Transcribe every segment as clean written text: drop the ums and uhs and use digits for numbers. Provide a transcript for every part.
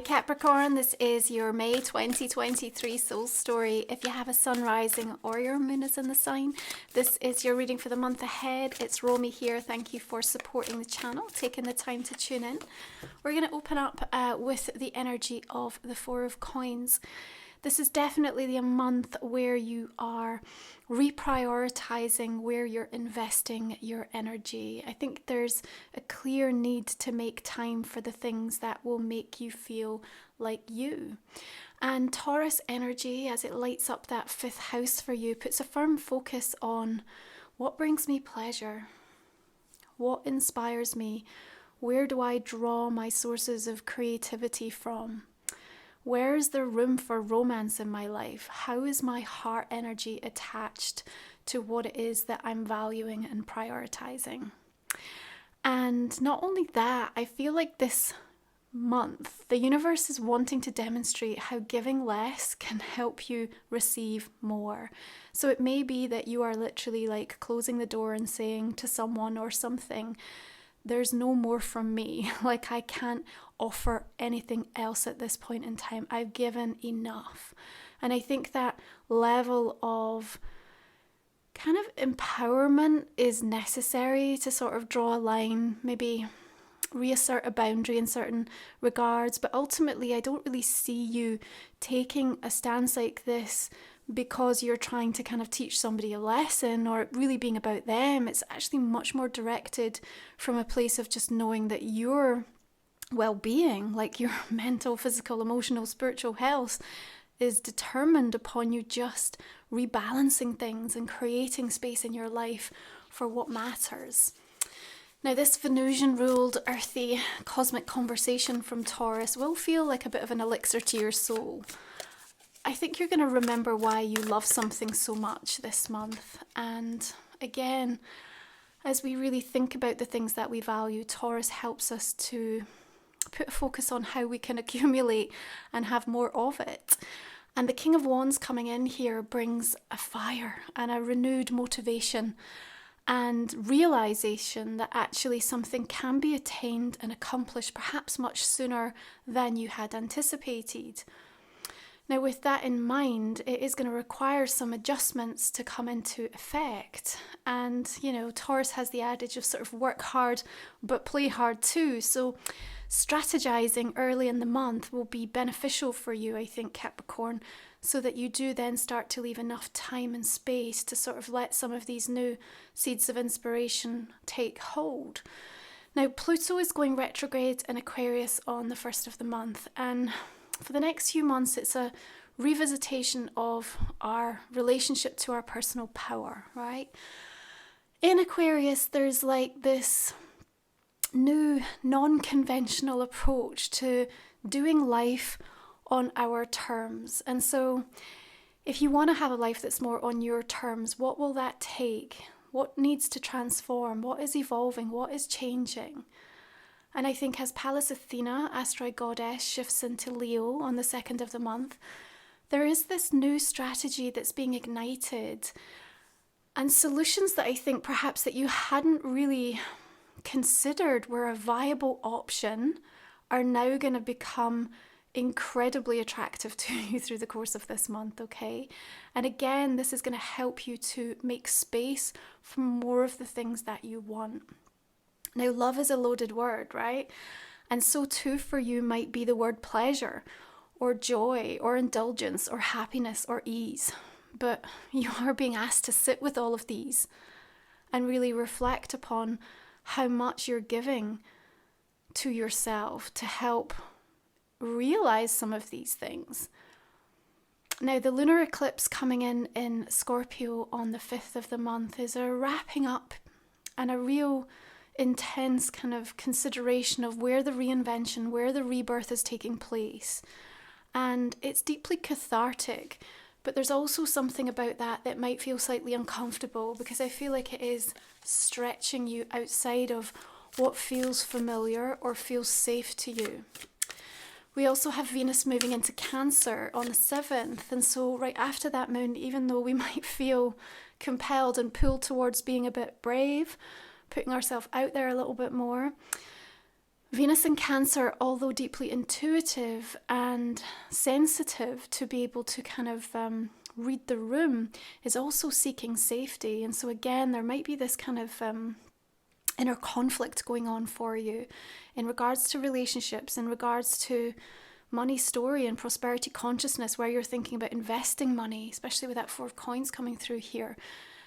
Capricorn, this is your May 2023 soul story. If you have a sun rising or your moon is in the sign, this is your reading for the month ahead. It's Romy here. Thank you for supporting the channel, taking the time to tune in. We're going to open up with the energy of the Four of Coins. This is definitely the month where you are reprioritizing where you're investing your energy. I think there's a clear need to make time for the things that will make you feel like you. And Taurus energy, as it lights up that fifth house for you, puts a firm focus on what brings me pleasure, what inspires me, where do I draw my sources of creativity from? Where is there room for romance in my life? How is my heart energy attached to what it is that I'm valuing and prioritizing? And not only that, I feel like this month, the universe is wanting to demonstrate how giving less can help you receive more. So it may be that you are literally like closing the door and saying to someone or something, there's no more from me. Like I can't offer anything else at this point in time. I've given enough. And I think that level of kind of empowerment is necessary to sort of draw a line, maybe reassert a boundary in certain regards. But ultimately, I don't really see you taking a stance like this because you're trying to kind of teach somebody a lesson or really being about them. It's actually much more directed from a place of just knowing that your well-being, like your mental, physical, emotional, spiritual health, is determined upon you just rebalancing things and creating space in your life for what matters. Now, this Venusian-ruled, earthy, cosmic conversation from Taurus will feel like a bit of an elixir to your soul. I think you're going to remember why you love something so much this month. And again, as we really think about the things that we value, Taurus helps us to put a focus on how we can accumulate and have more of it. And the King of Wands coming in here brings a fire and a renewed motivation and realization that actually something can be attained and accomplished perhaps much sooner than you had anticipated. Now, with that in mind, it is going to require some adjustments to come into effect. And, you know, Taurus has the adage of sort of work hard, but play hard too. So strategizing early in the month will be beneficial for you, I think, Capricorn, so that you do then start to leave enough time and space to sort of let some of these new seeds of inspiration take hold. Now, Pluto is going retrograde in Aquarius on the 1st of the month, and for the next few months, it's a revisitation of our relationship to our personal power, right? In Aquarius, there's like this new non-conventional approach to doing life on our terms. And so if you want to have a life that's more on your terms, what will that take? What needs to transform? What is evolving? What is changing? And I think as Pallas Athena, asteroid goddess, shifts into Leo on the 2nd of the month, there is this new strategy that's being ignited and solutions that I think perhaps that you hadn't really considered were a viable option are now going to become incredibly attractive to you through the course of this month, okay? And again, this is going to help you to make space for more of the things that you want. Now, love is a loaded word, right? And so too for you might be the word pleasure or joy or indulgence or happiness or ease. But you are being asked to sit with all of these and really reflect upon how much you're giving to yourself to help realize some of these things. Now, the lunar eclipse coming in Scorpio on the 5th of the month is a wrapping up and a real intense kind of consideration of where the reinvention, where the rebirth is taking place. And it's deeply cathartic, but there's also something about that that might feel slightly uncomfortable because I feel like it is stretching you outside of what feels familiar or feels safe to you. We also have Venus moving into Cancer on the 7th, and so right after that moon, even though we might feel compelled and pulled towards being a bit brave, putting ourselves out there a little bit more, Venus in Cancer, although deeply intuitive and sensitive to be able to kind of read the room, is also seeking safety. And so again, there might be this kind of inner conflict going on for you in regards to relationships, in regards to money story and prosperity consciousness, where you're thinking about investing money, especially with that Four of Coins coming through here.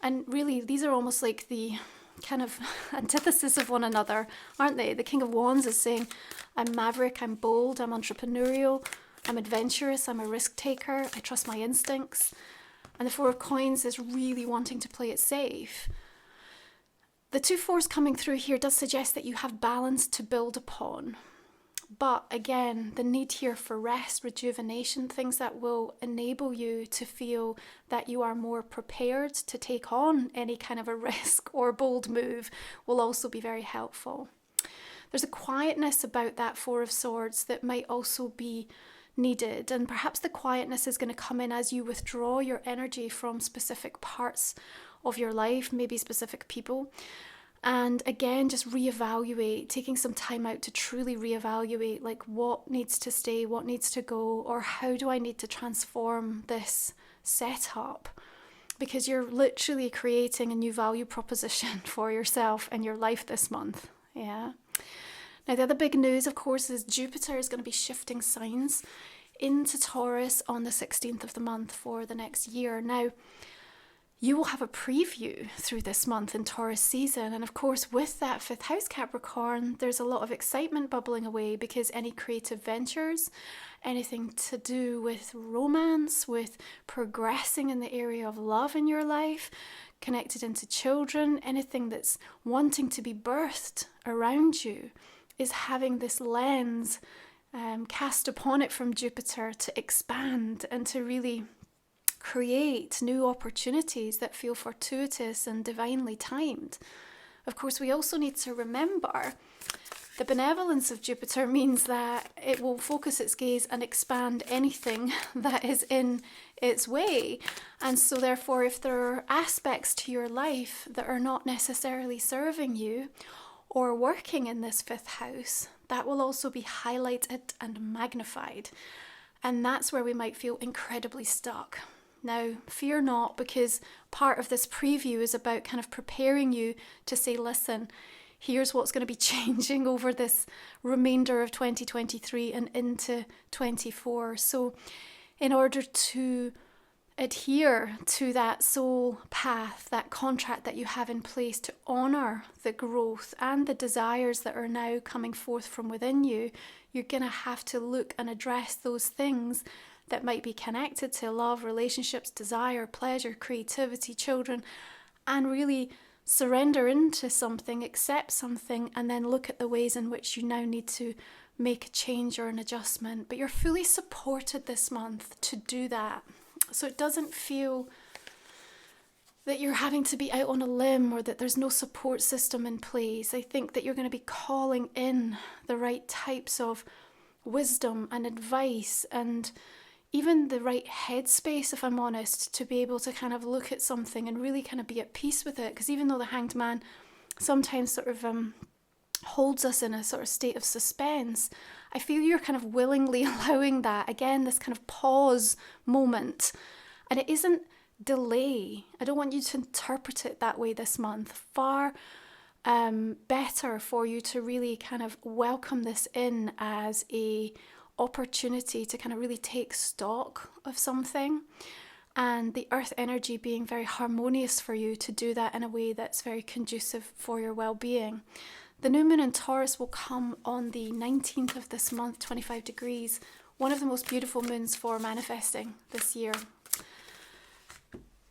And really, these are almost like the kind of antithesis of one another, aren't they? The King of Wands is saying, I'm maverick, I'm bold, I'm entrepreneurial, I'm adventurous, I'm a risk taker, I trust my instincts. And the Four of Coins is really wanting to play it safe. The two fours coming through here does suggest that you have balance to build upon. But again, the need here for rest, rejuvenation, things that will enable you to feel that you are more prepared to take on any kind of a risk or bold move will also be very helpful. There's a quietness about that Four of Swords that might also be needed, and perhaps the quietness is going to come in as you withdraw your energy from specific parts of your life, maybe specific people. And again, just reevaluate, taking some time out to truly reevaluate, like what needs to stay, what needs to go, or how do I need to transform this setup? Because you're literally creating a new value proposition for yourself and your life this month. Yeah. Now, the other big news, of course, is Jupiter is going to be shifting signs into Taurus on the 16th of the month for the next year. Now, you will have a preview through this month in Taurus season. And of course, with that 5th house Capricorn, there's a lot of excitement bubbling away because any creative ventures, anything to do with romance, with progressing in the area of love in your life, connected into children, anything that's wanting to be birthed around you is having this lens cast upon it from Jupiter to expand and to really create new opportunities that feel fortuitous and divinely timed. Of course, we also need to remember the benevolence of Jupiter means that it will focus its gaze and expand anything that is in its way. And so therefore, if there are aspects to your life that are not necessarily serving you or working in this 5th house, that will also be highlighted and magnified. And that's where we might feel incredibly stuck. Now, fear not, because part of this preview is about kind of preparing you to say, listen, here's what's going to be changing over this remainder of 2023 and into 24. So in order to adhere to that soul path, that contract that you have in place to honour the growth and the desires that are now coming forth from within you, you're going to have to look and address those things that might be connected to love, relationships, desire, pleasure, creativity, children, and really surrender into something, accept something, and then look at the ways in which you now need to make a change or an adjustment. But you're fully supported this month to do that. So it doesn't feel that you're having to be out on a limb or that there's no support system in place. I think that you're going to be calling in the right types of wisdom and advice and even the right headspace, if I'm honest, to be able to kind of look at something and really kind of be at peace with it. Because even though the Hanged Man sometimes sort of holds us in a sort of state of suspense, I feel you're kind of willingly allowing that, again, this kind of pause moment. And it isn't delay. I don't want you to interpret it that way this month. Far better for you to really kind of welcome this in as a opportunity to kind of really take stock of something, and the earth energy being very harmonious for you to do that in a way that's very conducive for your well-being. The new moon in Taurus will come on the 19th of this month, 25 degrees, one of the most beautiful moons for manifesting this year.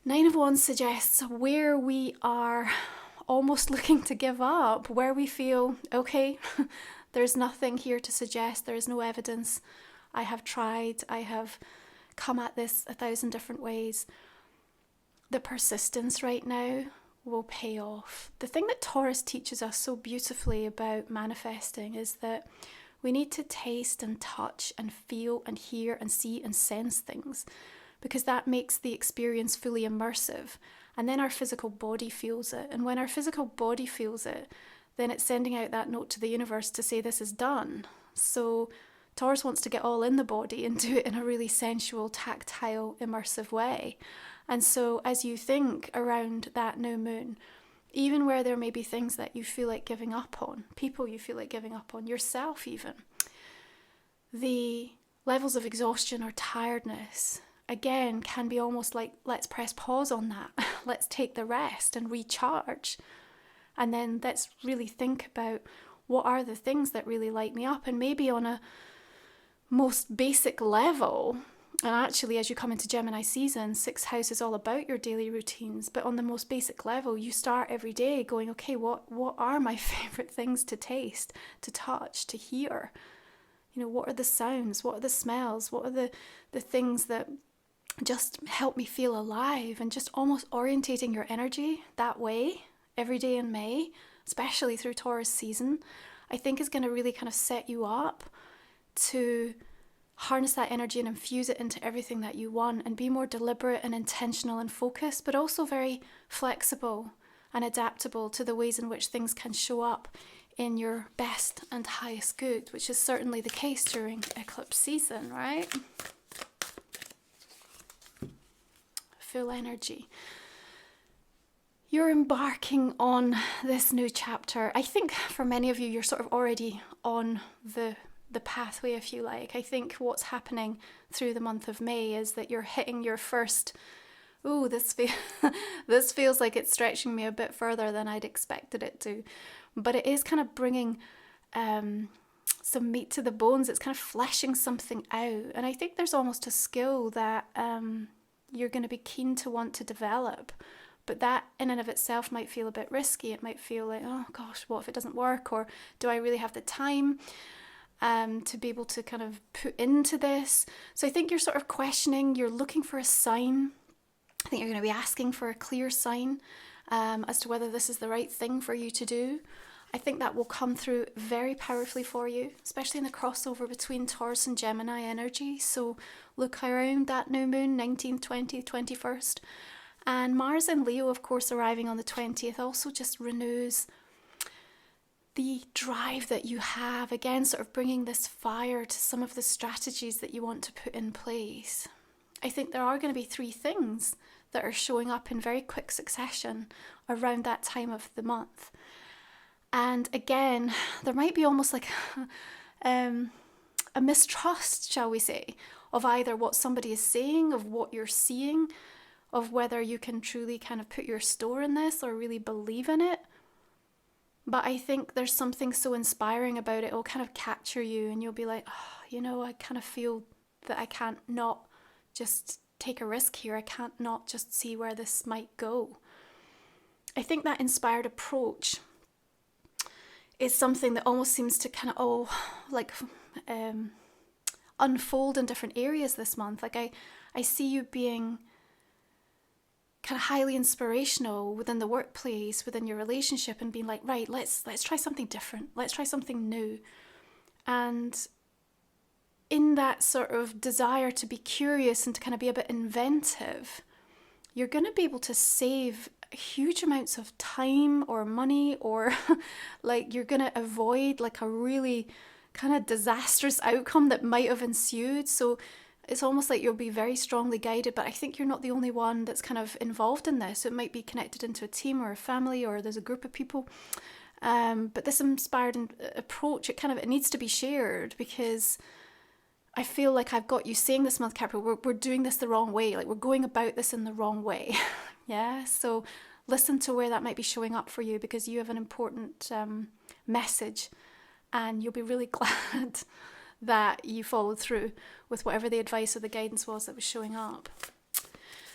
9 of Wands suggests where we are almost looking to give up, where we feel, okay, there's nothing here to suggest, there is no evidence. I have tried, I have come at this 1,000 different ways. The persistence right now will pay off. The thing that Taurus teaches us so beautifully about manifesting is that we need to taste and touch and feel and hear and see and sense things, because that makes the experience fully immersive. And then our physical body feels it. And when our physical body feels it, then it's sending out that note to the universe to say this is done. So Taurus wants to get all in the body and do it in a really sensual, tactile, immersive way. And so as you think around that new moon, even where there may be things that you feel like giving up on, people you feel like giving up on, yourself even, the levels of exhaustion or tiredness, again, can be almost like, let's press pause on that. Let's take the rest and recharge. And then let's really think about what are the things that really light me up. And maybe on a most basic level, and actually as you come into Gemini season, 6th house is all about your daily routines, but on the most basic level, you start every day going, okay, what are my favorite things to taste, to touch, to hear? You know, what are the sounds? What are the smells? What are the things that just help me feel alive? And just almost orientating your energy that way every day in May, especially through Taurus season, I think is going to really kind of set you up to harness that energy and infuse it into everything that you want and be more deliberate and intentional and focused, but also very flexible and adaptable to the ways in which things can show up in your best and highest good, which is certainly the case during eclipse season, right? Full energy. You're embarking on this new chapter. I think for many of you, you're sort of already on the pathway, if you like. I think what's happening through the month of May is that you're hitting your first, this feels like it's stretching me a bit further than I'd expected it to. But it is kind of bringing some meat to the bones. It's kind of fleshing something out. And I think there's almost a skill that you're going to be keen to want to develop. But that in and of itself might feel a bit risky. It might feel like, oh gosh, what if it doesn't work? Or do I really have the time to be able to kind of put into this? So I think you're sort of questioning, you're looking for a sign. I think you're going to be asking for a clear sign as to whether this is the right thing for you to do. I think that will come through very powerfully for you, especially in the crossover between Taurus and Gemini energy. So look around that new moon, 19th, 20th, 21st. And Mars and Leo, of course, arriving on the 20th also just renews the drive that you have. Again, sort of bringing this fire to some of the strategies that you want to put in place. I think there are going to be 3 things that are showing up in very quick succession around that time of the month. And again, there might be almost like a mistrust, shall we say, of either what somebody is saying, of what you're seeing, of whether you can truly kind of put your store in this or really believe in it. But I think there's something so inspiring about it. It'll kind of capture you and you'll be like, oh, I kind of feel that I can't not just take a risk here. I can't not just see where this might go. I think that inspired approach is something that almost seems to kind of unfold in different areas this month. Like I see you being kind of highly inspirational within the workplace, within your relationship, and being like, right, let's try something different. Let's try something new. And in that sort of desire to be curious and to kind of be a bit inventive, you're going to be able to save huge amounts of time or money, or like you're going to avoid like a really kind of disastrous outcome that might have ensued. So it's almost like you'll be very strongly guided, but I think you're not the only one that's kind of involved in this. It might be connected into a team or a family, or there's a group of people. But this inspired approach, it needs to be shared, because I feel like I've got you saying this month, Capricorn, we're doing this the wrong way. Like we're going about this in the wrong way. Yeah. So listen to where that might be showing up for you, because you have an important message, and you'll be really glad that you followed through with whatever the advice or the guidance was that was showing up.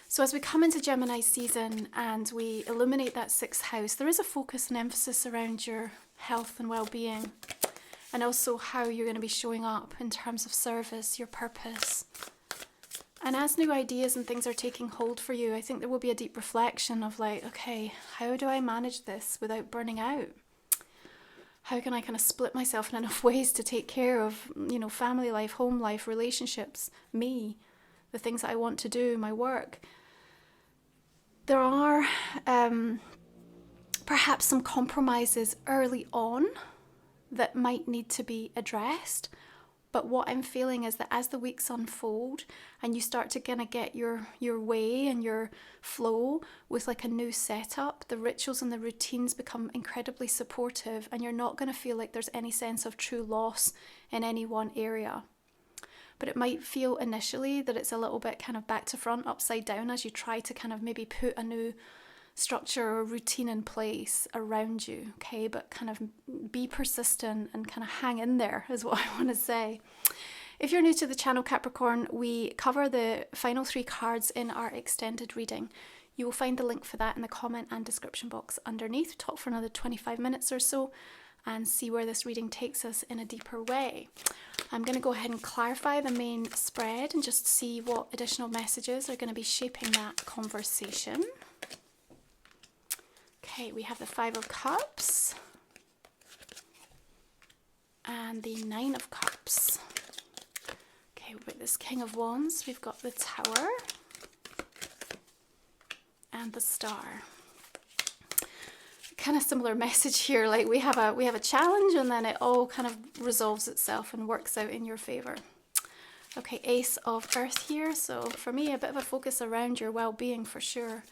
So as we come into Gemini season and we illuminate that 6th house, there is a focus and emphasis around your health and well-being, and also how you're going to be showing up in terms of service, your purpose. And as new ideas and things are taking hold for you, I think there will be a deep reflection of like, okay, how do I manage this without burning out? How can I kind of split myself in enough ways to take care of, family life, home life, relationships, me, the things that I want to do, my work? There are perhaps some compromises early on that might need to be addressed. But what I'm feeling is that as the weeks unfold and you start to kind of get your way and your flow with like a new setup, the rituals and the routines become incredibly supportive, and you're not going to feel like there's any sense of true loss in any one area. But it might feel initially that it's a little bit kind of back to front, upside down, as you try to kind of maybe put a new structure or routine in place around you, okay? But kind of be persistent and kind of hang in there is what I want to say. If you're new to the channel, Capricorn, we cover the final 3 cards in our extended reading. You will find the link for that in the comment and description box underneath. Talk for another 25 minutes or so and see where this reading takes us in a deeper way. I'm going to go ahead and clarify the main spread and just see what additional messages are going to be shaping that conversation. Okay, we have the 5 of Cups and the 9 of Cups. Okay, with this King of Wands, we've got the Tower and the Star. Kind of similar message here, like we have a challenge and then it all kind of resolves itself and works out in your favor. Okay, Ace of Earth here, so for me a bit of a focus around your well-being for sure.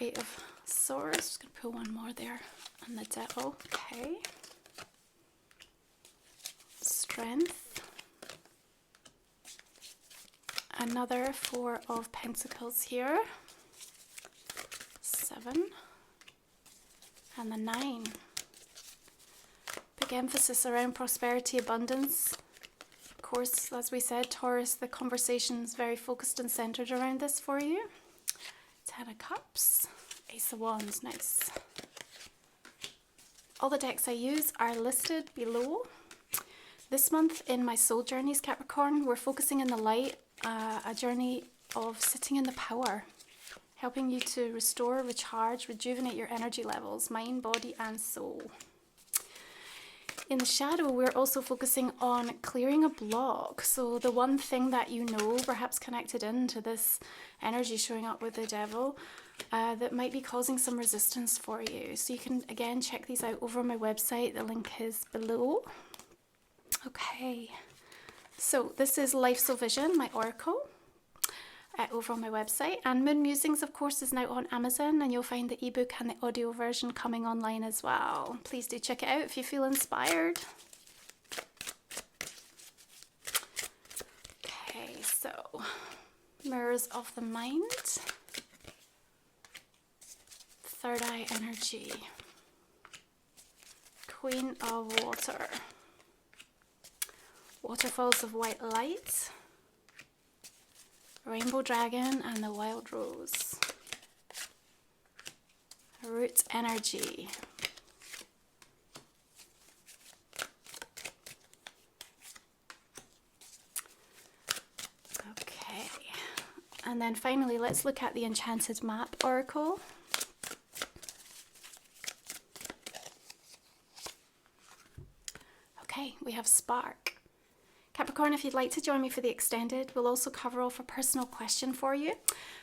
8 of Swords, just going to pull one more there, and the Devil. Okay, Strength, another 4 of Pentacles here, 7, and the 9. Big emphasis around prosperity, abundance. Of course, as we said, Taurus, the conversation is very focused and centered around this for you. 10 of Cups, Ace of Wands, nice. All the decks I use are listed below. This month in my soul journeys, Capricorn, we're focusing in the light, a journey of sitting in the power, helping you to restore, recharge, rejuvenate your energy levels, mind, body, and soul. In the shadow, we're also focusing on clearing a block. So the one thing that you know, perhaps connected into this energy showing up with the Devil, that might be causing some resistance for you. So you can, again, check these out over on my website. The link is below. Okay, so this is Life Soul Vision, my oracle, over on my website. And Moon Musings, of course, is now on Amazon, and you'll find the ebook and the audio version coming online as well. Please do check it out if you feel inspired. Okay, so Mirrors of the Mind, Third Eye Energy, Queen of Water, Waterfalls of White Light, Rainbow Dragon and the Wild Rose, Root Energy, okay, and then finally let's look at the Enchanted Map Oracle. Okay, we have Spark. Capricorn, if you'd like to join me for the extended, we'll also cover off a personal question for you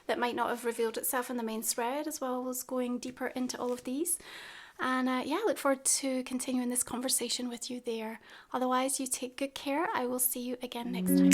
that might not have revealed itself in the main spread, as well as going deeper into all of these. And yeah, I look forward to continuing this conversation with you there. Otherwise, you take good care. I will see you again next time.